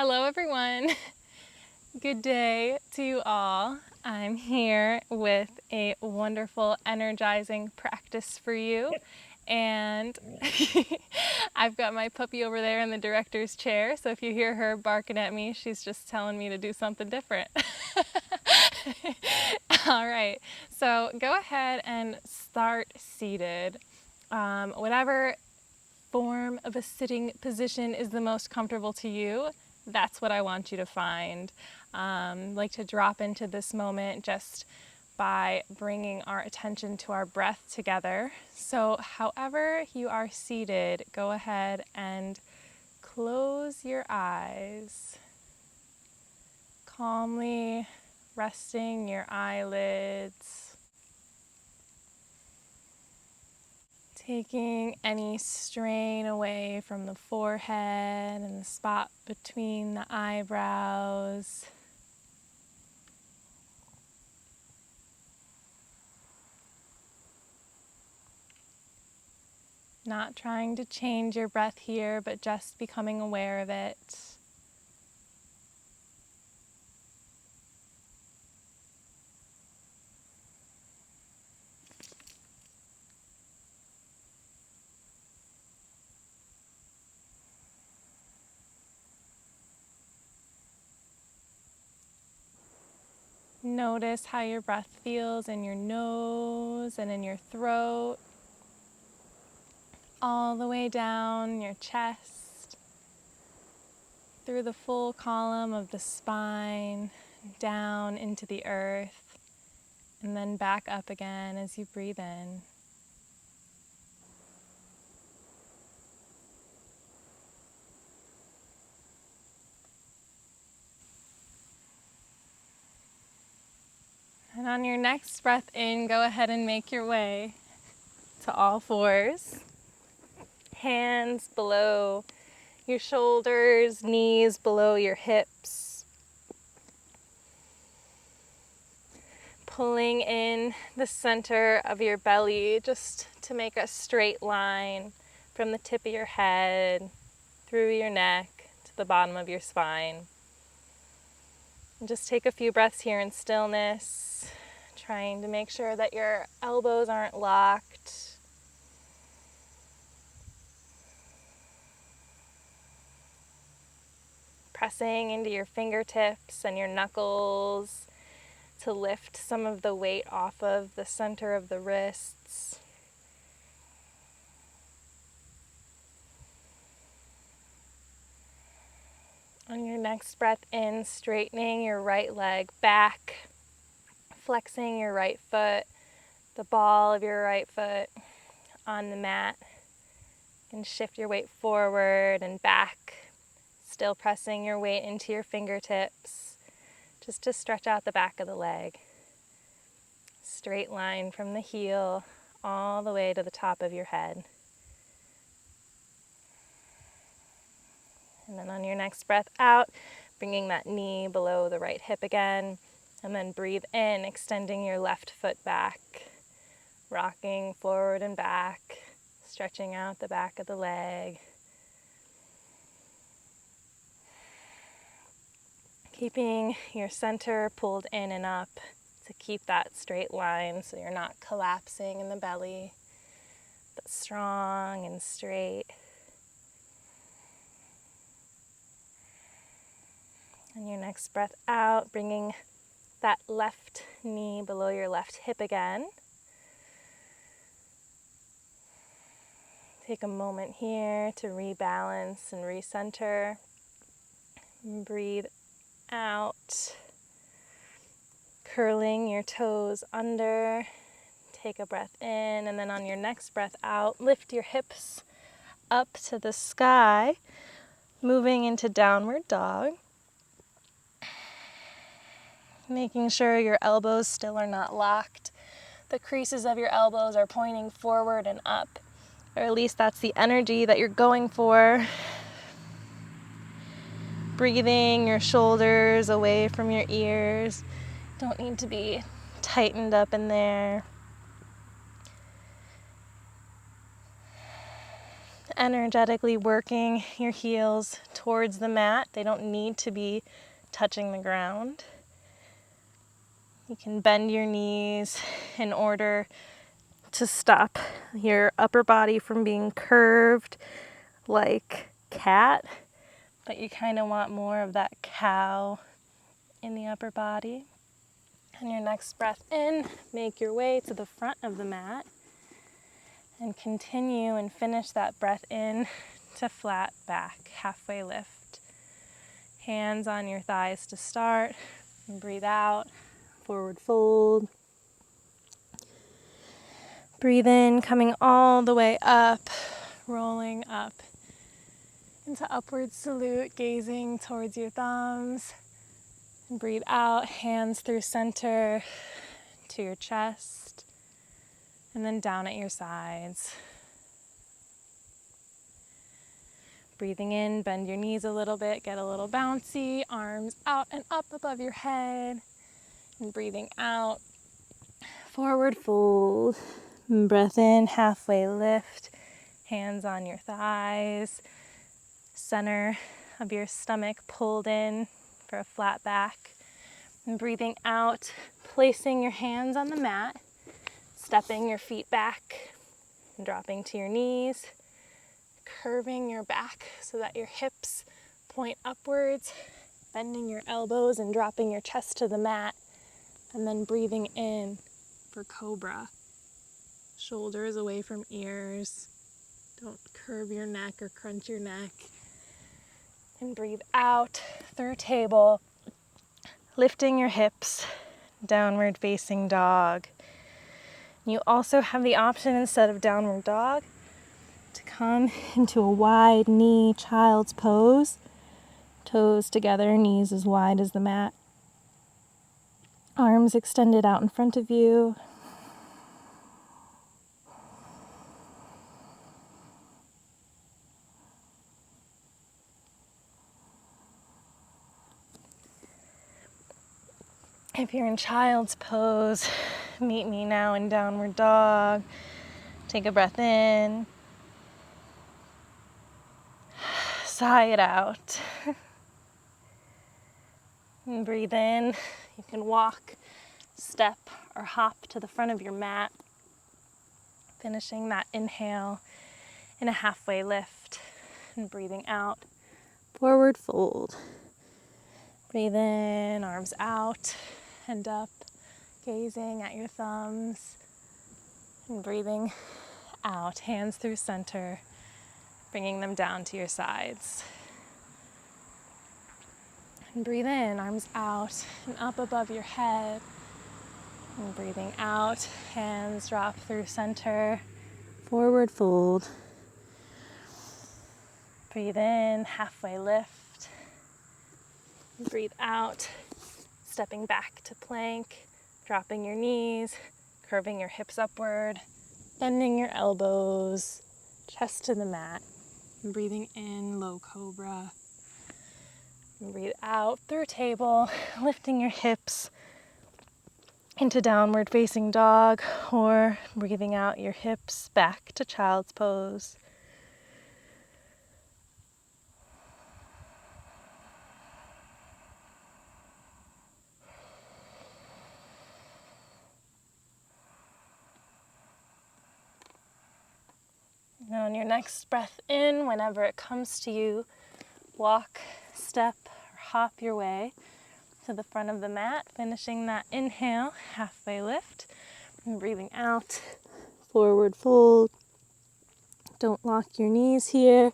Hello everyone. Good day to you all. I'm here with a wonderful, energizing practice for you. And I've got my puppy over there in the director's chair, so if you hear her barking at me, she's just telling me to do something different. All right, so go ahead and start seated. Whatever form of a sitting position is the most comfortable to you, that's what I want you to find. Like to drop into this moment just by bringing our attention to our breath together. So however you are seated, go ahead and close your eyes, calmly resting your eyelids, taking any strain away from the forehead and the spot between the eyebrows. Not trying to change your breath here, but just becoming aware of it. Notice how your breath feels in your nose and in your throat, all the way down your chest, through the full column of the spine, down into the earth, and then back up again as you breathe in. And on your next breath in, go ahead and make your way to all fours. Hands below your shoulders, knees below your hips. Pulling in the center of your belly just to make a straight line from the tip of your head, through your neck, to the bottom of your spine. And just take a few breaths here in stillness, trying to make sure that your elbows aren't locked. Pressing into your fingertips and your knuckles to lift some of the weight off of the center of the wrists. On your next breath in, straightening your right leg back, flexing your right foot, the ball of your right foot on the mat, and shift your weight forward and back, still pressing your weight into your fingertips, just to stretch out the back of the leg. Straight line from the heel all the way to the top of your head. And then on your next breath out, bringing that knee below the right hip again, and then breathe in, extending your left foot back, rocking forward and back, stretching out the back of the leg. Keeping your center pulled in and up to keep that straight line so you're not collapsing in the belly, but strong and straight. And your next breath out, bringing that left knee below your left hip again. Take a moment here to rebalance and recenter. Breathe out, curling your toes under. Take a breath in, and then on your next breath out, lift your hips up to the sky, moving into downward dog. Making sure your elbows still are not locked. The creases of your elbows are pointing forward and up, or at least that's the energy that you're going for. Breathing your shoulders away from your ears. Don't need to be tightened up in there. energetically working your heels towards the mat. They don't need to be touching the ground. You can bend your knees in order to stop your upper body from being curved like cat, but you kind of want more of that cow in the upper body. On your next breath in, make your way to the front of the mat and continue and finish that breath in to flat back, halfway lift. Hands on your thighs to start, and breathe out, forward fold. Breathe in, coming all the way up, rolling up into upward salute, gazing towards your thumbs. And breathe out, hands through center to your chest, and then down at your sides. Breathing in, bend your knees a little bit, get a little bouncy, arms out and up above your head. And breathing out, forward fold. And breath in, halfway lift, hands on your thighs, center of your stomach pulled in for a flat back. And breathing out, placing your hands on the mat, stepping your feet back, and dropping to your knees, curving your back so that your hips point upwards, bending your elbows and dropping your chest to the mat, and then breathing in for cobra. Shoulders away from ears. Don't curve your neck or crunch your neck. And breathe out through table, lifting your hips, downward facing dog. You also have the option, instead of downward dog, to come into a wide knee child's pose. Toes together, knees as wide as the mat. Arms extended out in front of you. If you're in child's pose, meet me now in downward dog. Take a breath in. Sigh it out. And breathe in. You can walk, step, or hop to the front of your mat, finishing that inhale in a halfway lift. And breathing out, forward fold. Breathe in, arms out and up, gazing at your thumbs. And breathing out, hands through center, bringing them down to your sides. And breathe in, arms out and up above your head. And breathing out, hands drop through center, forward fold. Breathe in, halfway lift. Breathe out, stepping back to plank, dropping your knees, curving your hips upward, bending your elbows, chest to the mat. And breathing in, low cobra. And breathe out through table, lifting your hips into downward facing dog, or breathing out your hips back to child's pose. Now on your next breath in, whenever it comes to you, walk, step, or hop your way to the front of the mat, finishing that inhale, halfway lift, and breathing out, forward fold. Don't lock your knees here.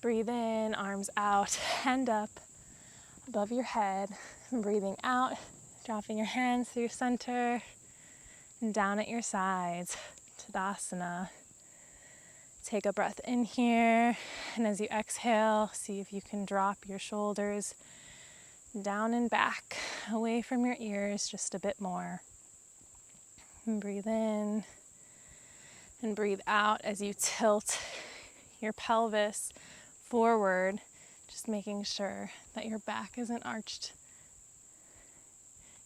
Breathe in, arms out and up above your head, and breathing out, dropping your hands through center and down at your sides, Tadasana. Take a breath in here, and as you exhale, see if you can drop your shoulders down and back, away from your ears just a bit more. And breathe in, and breathe out as you tilt your pelvis forward, just making sure that your back isn't arched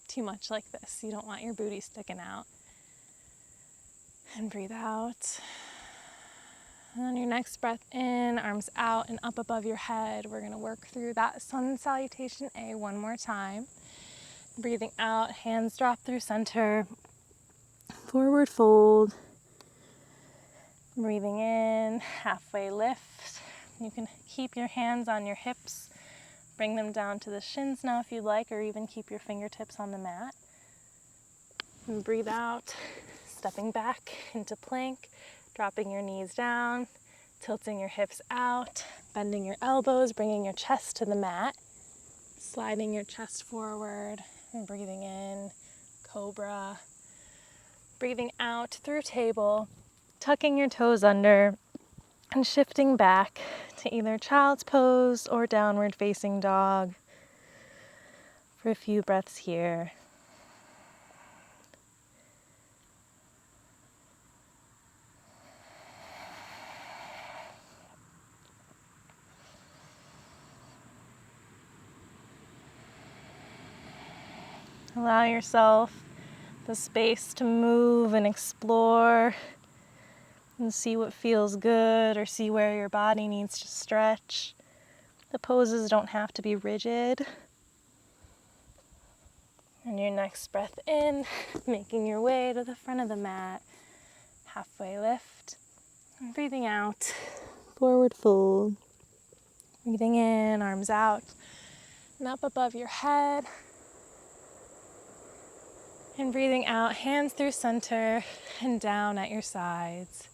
too much like this. You don't want your booty sticking out. And breathe out. And on your next breath in, arms out and up above your head, we're going to work through that sun salutation A one more time. Breathing out, hands drop through center, forward fold. Breathing in, halfway lift. You can keep your hands on your hips, bring them down to the shins now if you'd like, or even keep your fingertips on the mat. And breathe out, stepping back into plank, dropping your knees down, tilting your hips out, bending your elbows, bringing your chest to the mat, sliding your chest forward, and breathing in, cobra. Breathing out through table, tucking your toes under, and shifting back to either child's pose or downward facing dog for a few breaths here. Allow yourself the space to move and explore and see what feels good or see where your body needs to stretch. The poses don't have to be rigid. And your next breath in, making your way to the front of the mat, halfway lift, and breathing out, forward fold. Breathing in, arms out and up above your head. And breathing out, hands through center and down at your sides.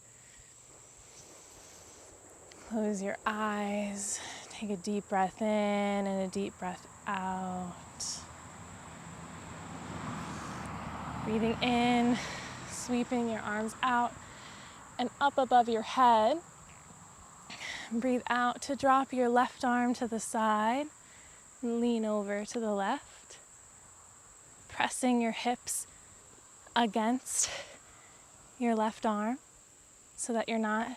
Close your eyes. Take a deep breath in and a deep breath out. Breathing in, sweeping your arms out and up above your head. Breathe out to drop your left arm to the side and lean over to the left. Pressing your hips against your left arm so that you're not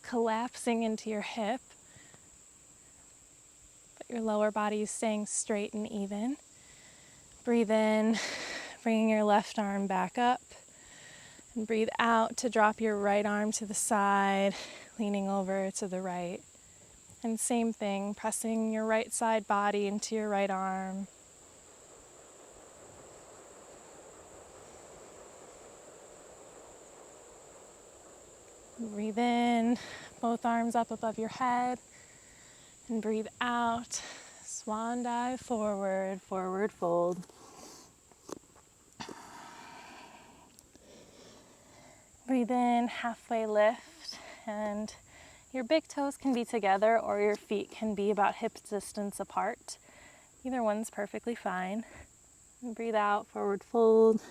collapsing into your hip, but your lower body is staying straight and even. Breathe in, bringing your left arm back up, and breathe out to drop your right arm to the side, leaning over to the right. And same thing, pressing your right side body into your right arm. Breathe in, both arms up above your head, and breathe out, swan dive forward, forward fold. Breathe in, halfway lift, and your big toes can be together or your feet can be about hip distance apart. Either one's perfectly fine. And breathe out, forward fold.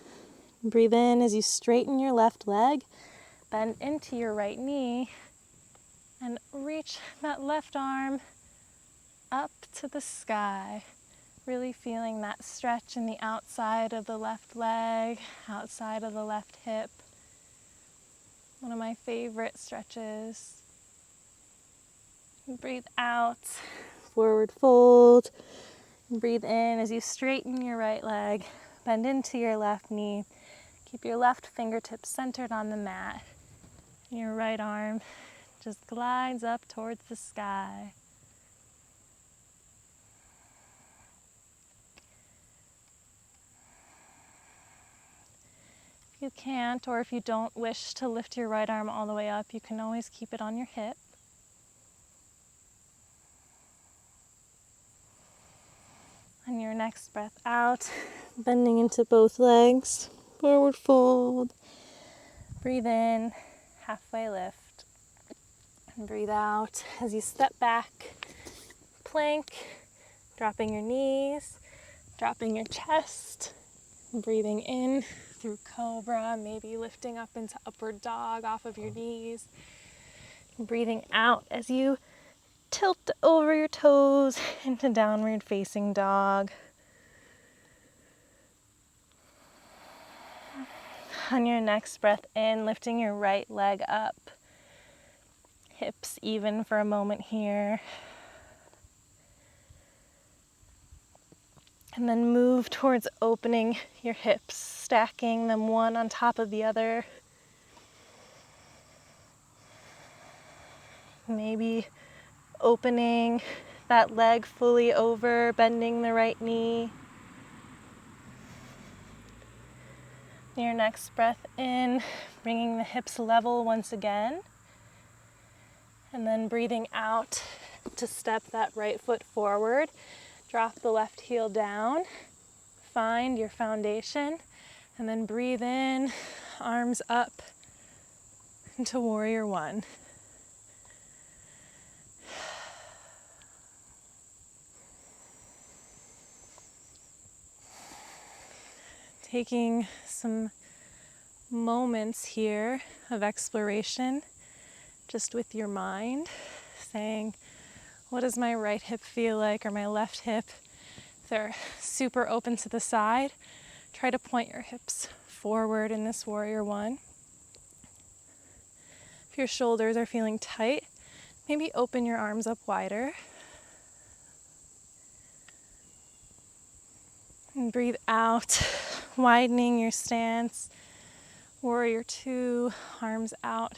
Breathe in as you straighten your left leg, bend into your right knee, and reach that left arm up to the sky. Really feeling that stretch in the outside of the left leg, outside of the left hip. One of my favorite stretches. Breathe out, forward fold. Breathe in as you straighten your right leg, bend into your left knee. Keep your left fingertips centered on the mat. And your right arm just glides up towards the sky. If you can't, or if you don't wish to lift your right arm all the way up, you can always keep it on your hip. On your next breath out, bending into both legs, forward fold. Breathe in, halfway lift. And breathe out as you step back, plank, dropping your knees, dropping your chest, breathing in through cobra, maybe lifting up into upward dog off of your knees. Breathing out as you tilt over your toes into downward facing dog. On your next breath in, lifting your right leg up. Hips even for a moment here. And then move towards opening your hips, stacking them one on top of the other. Maybe opening that leg fully over, bending the right knee. Your next breath in, bringing the hips level once again. And then breathing out to step that right foot forward. Drop the left heel down. Find your foundation. And then breathe in, arms up into warrior one. Taking some moments here of exploration just with your mind, saying, what does my right hip feel like, or my left hip? If they're super open to the side, try to point your hips forward in this warrior one. If your shoulders are feeling tight, maybe open your arms up wider. And breathe out, widening your stance. Warrior two, arms out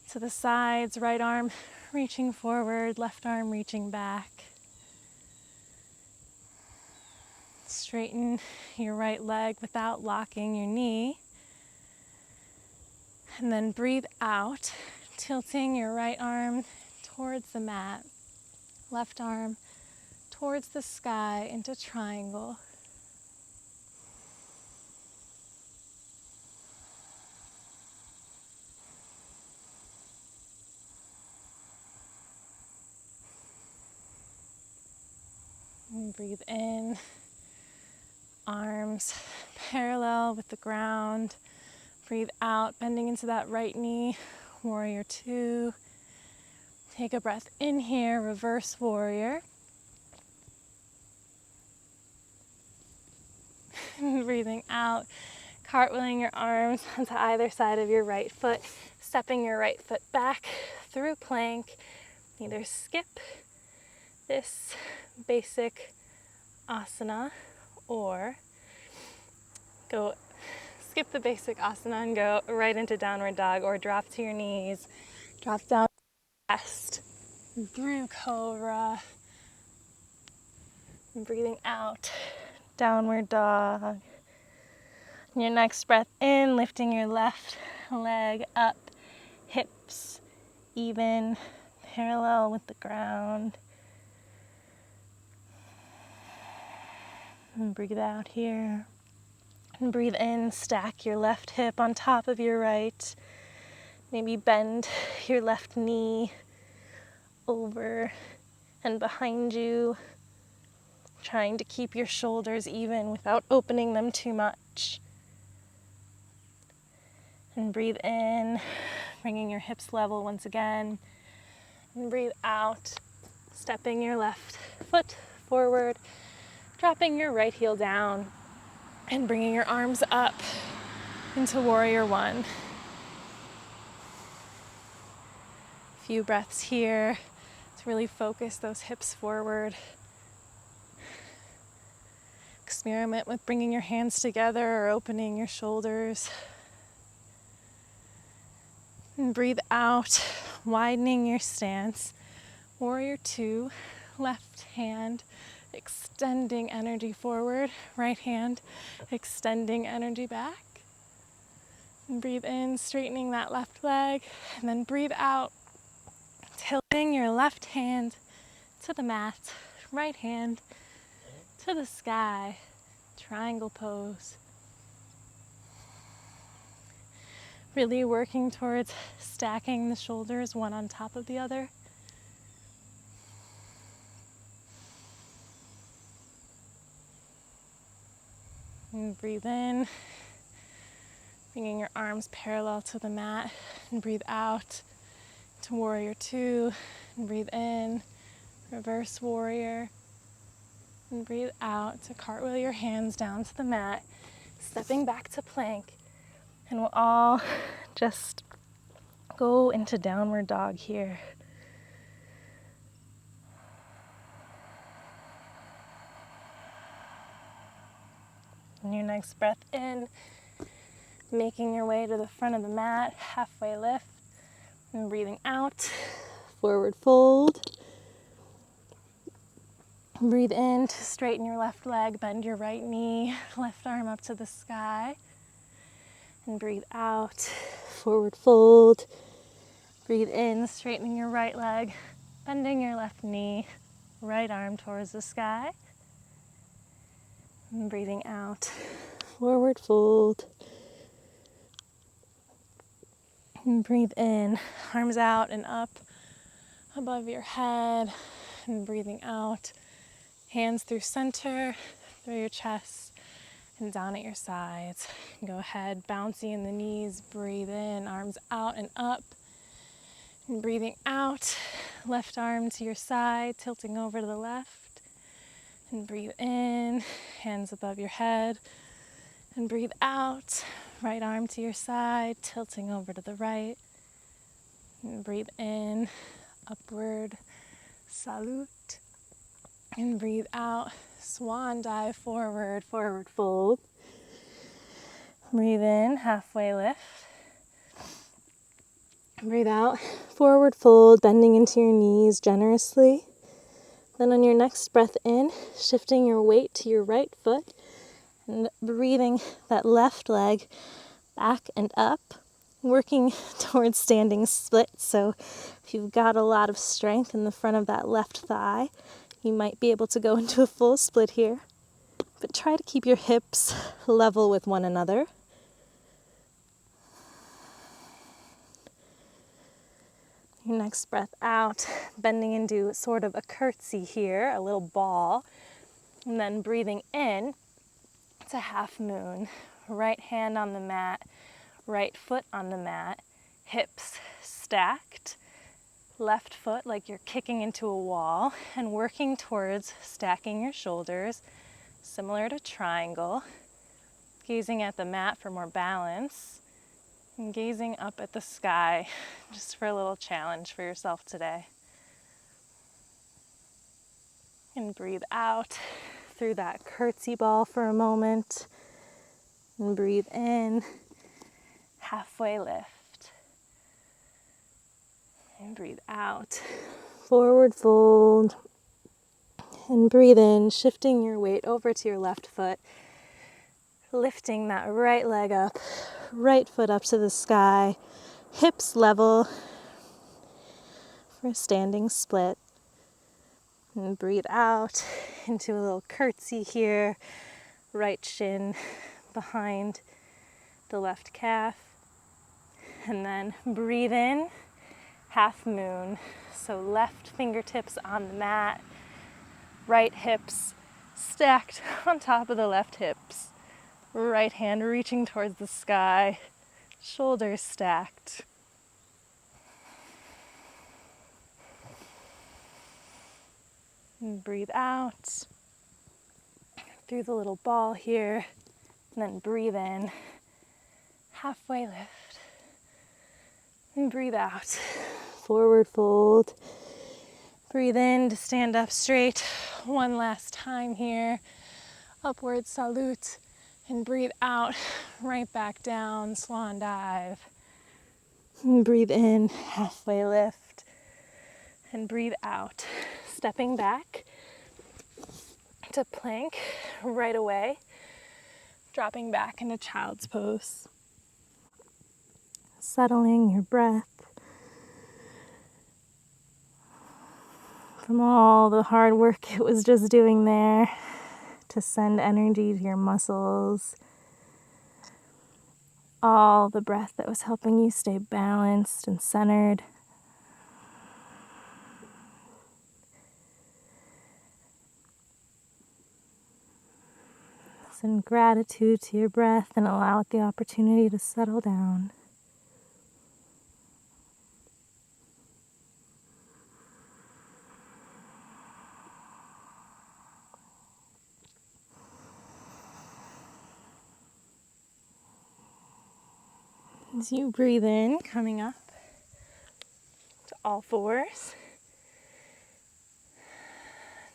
to the sides, right arm reaching forward, left arm reaching back. Straighten your right leg without locking your knee. And then breathe out, tilting your right arm towards the mat, left arm towards the sky into triangle. And breathe in, arms parallel with the ground. Breathe out, bending into that right knee, warrior two. Take a breath in here, reverse warrior. And breathing out, cartwheeling your arms onto either side of your right foot, stepping your right foot back through plank. Either skip this basic asana or go skip the basic asana and go right into downward dog, or drop to your knees, drop down chest through cobra, and breathing out, downward dog. And your next breath in, lifting your left leg up, hips even, parallel with the ground. And breathe out here. And breathe in, stack your left hip on top of your right. Maybe bend your left knee over and behind you, trying to keep your shoulders even without opening them too much. And breathe in, bringing your hips level once again. And breathe out, stepping your left foot forward, dropping your right heel down, and bringing your arms up into warrior one. A few breaths here to really focus those hips forward. Experiment with bringing your hands together or opening your shoulders. And breathe out, widening your stance. Warrior two, left hand extending energy forward, right hand extending energy back. And breathe in, straightening that left leg, and then breathe out, tilting your left hand to the mat, right hand to the sky, triangle pose. Really working towards stacking the shoulders one on top of the other. And breathe in, bringing your arms parallel to the mat, and breathe out to warrior two, and breathe in, reverse warrior, and breathe out to cartwheel your hands down to the mat, stepping back to plank. And we'll all just go into downward dog here. And your next breath in, making your way to the front of the mat, halfway lift, and breathing out, forward fold. Breathe in to straighten your left leg, bend your right knee, left arm up to the sky. And breathe out, forward fold. Breathe in, straightening your right leg, bending your left knee, right arm towards the sky. And breathing out, forward fold. And breathe in, arms out and up above your head. And breathing out, hands through center, through your chest, and down at your sides. Go ahead, bouncy in the knees, breathe in, arms out and up. And breathing out, left arm to your side, tilting over to the left. And breathe in, hands above your head. And breathe out, right arm to your side, tilting over to the right. And breathe in, upward salute. And breathe out, swan dive forward, forward fold. Breathe in, halfway lift. Breathe out, forward fold, bending into your knees generously. Then on your next breath in, shifting your weight to your right foot and breathing that left leg back and up, working towards standing split. So if you've got a lot of strength in the front of that left thigh, you might be able to go into a full split here. But try to keep your hips level with one another. Your next breath out, bending into sort of a curtsy here, a little ball. And then breathing in to half moon. Right hand on the mat, right foot on the mat, hips stacked. Left foot like you're kicking into a wall and working towards stacking your shoulders, similar to triangle. Gazing at the mat for more balance. And gazing up at the sky, just for a little challenge for yourself today. And breathe out through that curtsy ball for a moment. And breathe in, halfway lift. And breathe out, forward fold. And breathe in, shifting your weight over to your left foot. Lifting that right leg up, right foot up to the sky, hips level for a standing split. And breathe out into a little curtsy here, right shin behind the left calf. And then breathe in, half moon. So left fingertips on the mat, right hips stacked on top of the left hips. Right hand reaching towards the sky, shoulders stacked. And breathe out through the little ball here, and then breathe in, halfway lift. And breathe out, forward fold. Breathe in to stand up straight. One last time here, upward salute. And breathe out, right back down, swan dive. And breathe in, halfway lift. And breathe out, stepping back to plank right away. Dropping back into child's pose. Settling your breath from all the hard work it was just doing there to send energy to your muscles. All the breath that was helping you stay balanced and centered. Send gratitude to your breath and allow it the opportunity to settle down. As you breathe in, coming up to all fours.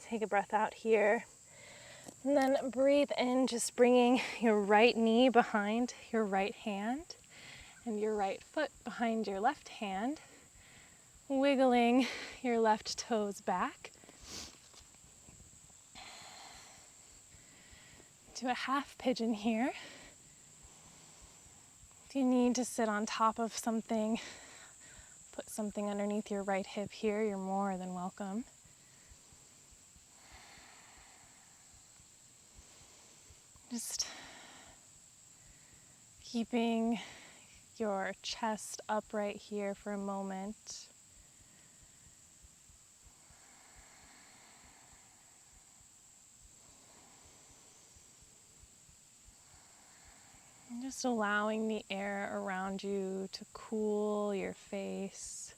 Take a breath out here. And then breathe in, just bringing your right knee behind your right hand and your right foot behind your left hand. wiggling your left toes back. Do a half pigeon here. If you need to sit on top of something, put something underneath your right hip here, you're more than welcome. Just keeping your chest upright here for a moment. And just allowing the air around you to cool your face.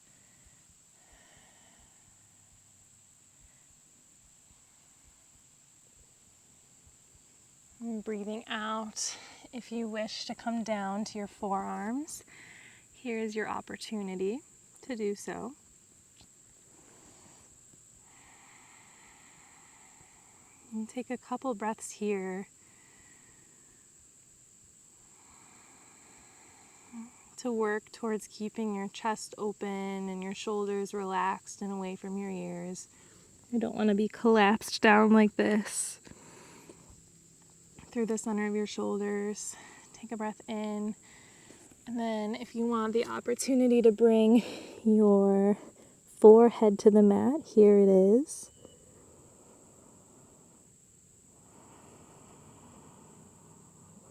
And breathing out. If you wish to come down to your forearms, here's your opportunity to do so. And take a couple breaths here to work towards keeping your chest open and your shoulders relaxed and away from your ears. You don't want to be collapsed down like this. Through the center of your shoulders. Take a breath in. And then if you want the opportunity to bring your forehead to the mat, here it is.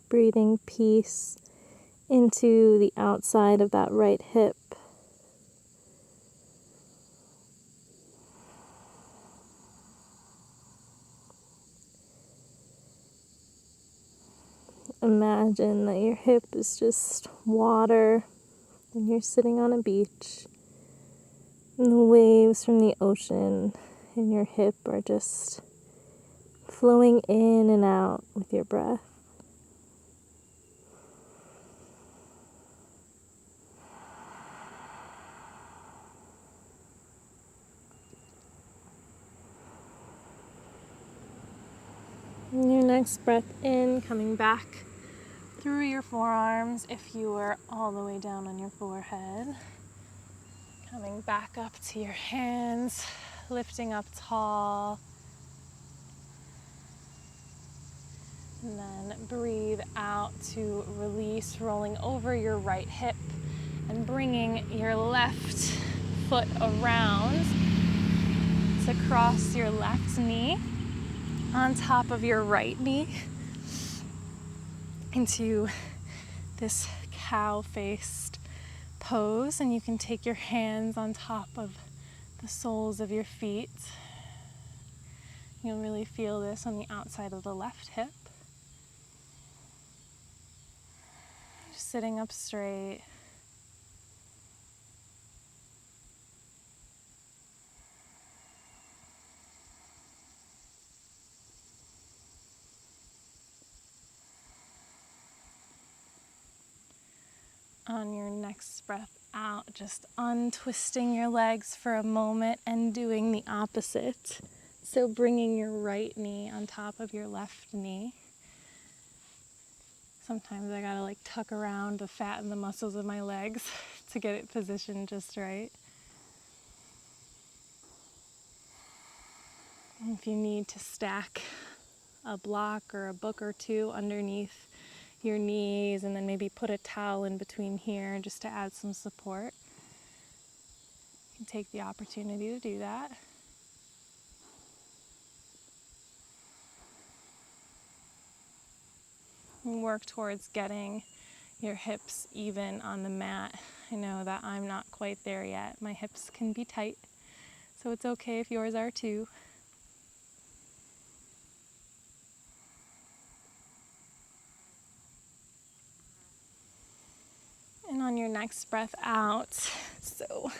Breathing peace into the outside of that right hip. Imagine that your hip is just water and you're sitting on a beach and the waves from the ocean in your hip are just flowing in and out with your breath. And your next breath in, coming back through your forearms if you were all the way down on your forehead. Coming back up to your hands, lifting up tall. And then breathe out to release, rolling over your right hip and bringing your left foot around to cross your left knee on top of your right knee into this cow-faced pose, and you can take your hands on top of the soles of your feet. You'll really feel this on the outside of the left hip. Just sitting up straight. On your next breath out, just untwisting your legs for a moment and doing the opposite. So bringing your right knee on top of your left knee. Sometimes I gotta tuck around the fat and the muscles of my legs to get it positioned just right. If you need to stack a block or a book or two underneath your knees and then maybe put a towel in between here just to add some support, you can take the opportunity to do that. And work towards getting your hips even on the mat. I know that I'm not quite there yet. My hips can be tight, so it's okay if yours are too. And on your next breath out, so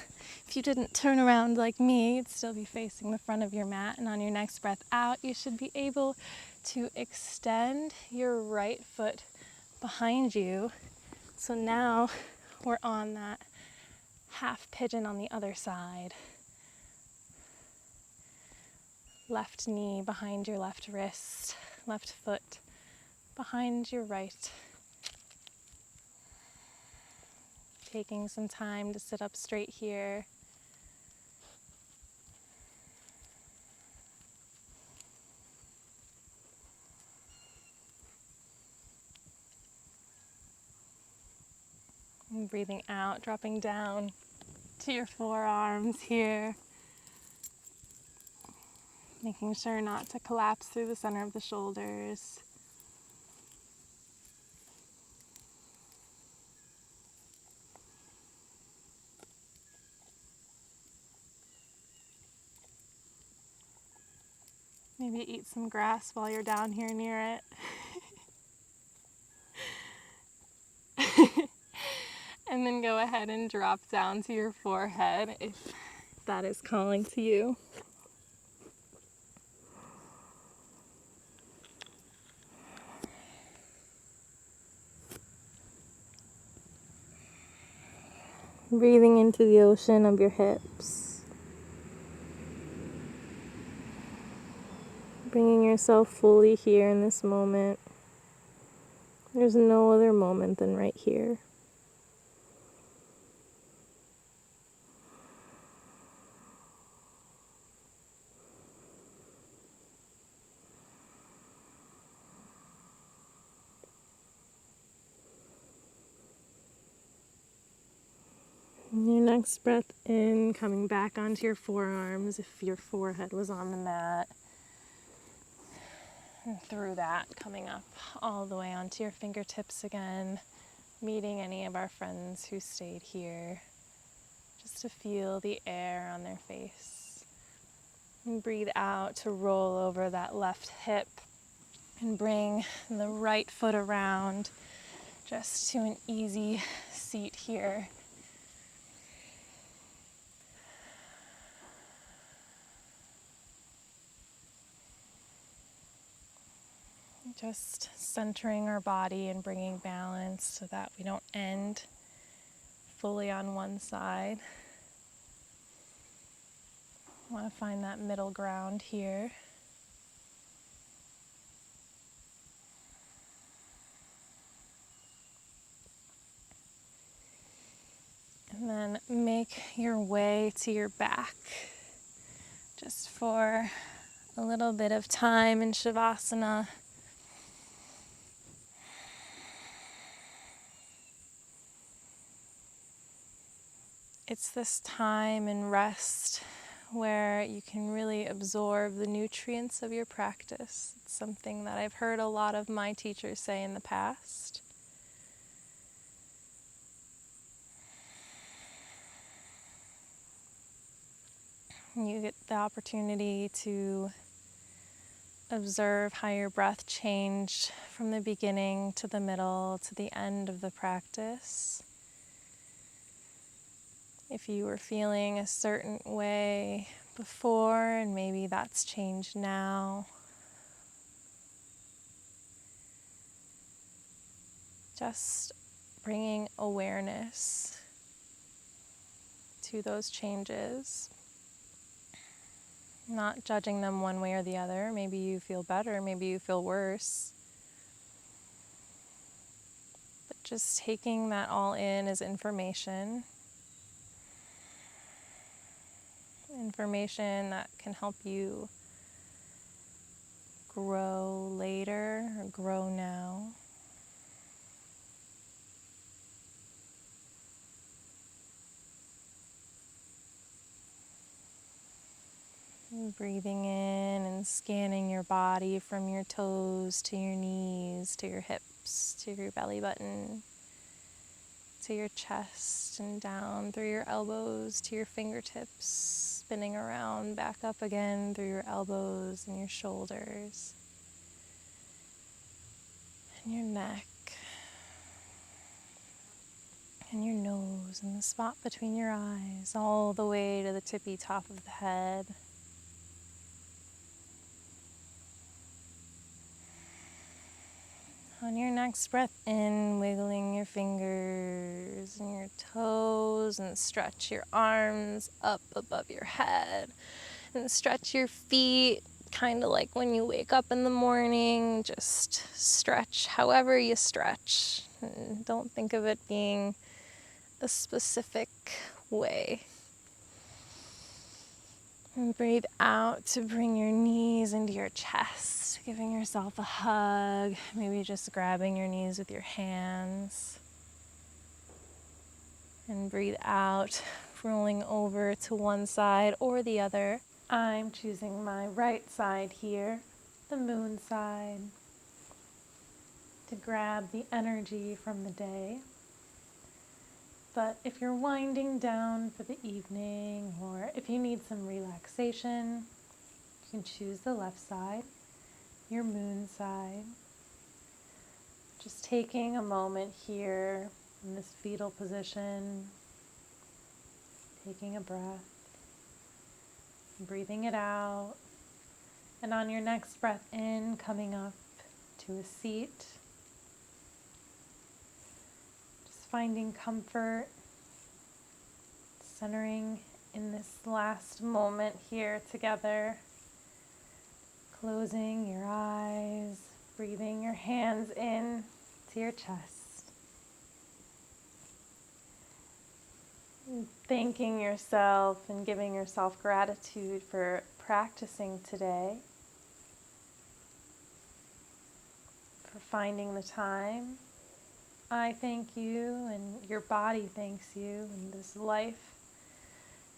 if you didn't turn around like me, you'd still be facing the front of your mat. And on your next breath out, you should be able to extend your right foot behind you. So now we're on that half pigeon on the other side. Left knee behind your left wrist, left foot behind your right. Taking some time to sit up straight here. And breathing out, dropping down to your forearms here. Making sure not to collapse through the center of the shoulders. Maybe eat some grass while you're down here near it. And then go ahead and drop down to your forehead if that is calling to you. Breathing into the ocean of your hips. Bringing yourself fully here in this moment. There's no other moment than right here. Your next breath in, coming back onto your forearms if your forehead was on the mat. And through that, coming up all the way onto your fingertips again, meeting any of our friends who stayed here, just to feel the air on their face. And breathe out to roll over that left hip and bring the right foot around just to an easy seat here. Just centering our body and bringing balance so that we don't end fully on one side. I want to find that middle ground here. And then make your way to your back. Just for a little bit of time in Shavasana. It's this time and rest where you can really absorb the nutrients of your practice. It's something that I've heard a lot of my teachers say in the past. You get the opportunity to observe how your breath changed from the beginning to the middle to the end of the practice. If you were feeling a certain way before and maybe that's changed now, just bringing awareness to those changes, not judging them one way or the other. Maybe you feel better, maybe you feel worse. But just taking that all in as information. Information that can help you grow later or grow now. And breathing in and scanning your body from your toes to your knees, to your hips, to your belly button, to your chest and down through your elbows to your fingertips, spinning around back up again through your elbows and your shoulders and your neck and your nose and the spot between your eyes, all the way to the tippy top of the head. On your next breath in, wiggling your fingers and your toes and stretch your arms up above your head and stretch your feet, kind of like when you wake up in the morning. Just stretch however you stretch. And don't think of it being a specific way. And breathe out to bring your knees into your chest, giving yourself a hug, maybe just grabbing your knees with your hands. And breathe out, rolling over to one side or the other. I'm choosing my right side here, the moon side, to grab the energy from the day. But if you're winding down for the evening, or if you need some relaxation, you can choose the left side, your moon side. Just taking a moment here in this fetal position, taking a breath, breathing it out, and on your next breath in, coming up to a seat, just finding comfort, centering in this last moment here together, closing your eyes, breathing your hands in to your chest, and thanking yourself and giving yourself gratitude for practicing today, for finding the time. I thank you, and your body thanks you, and this life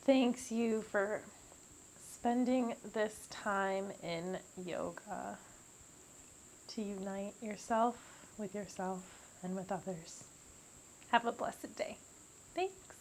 thanks you for spending this time in yoga to unite yourself with yourself and with others. Have a blessed day. Thanks.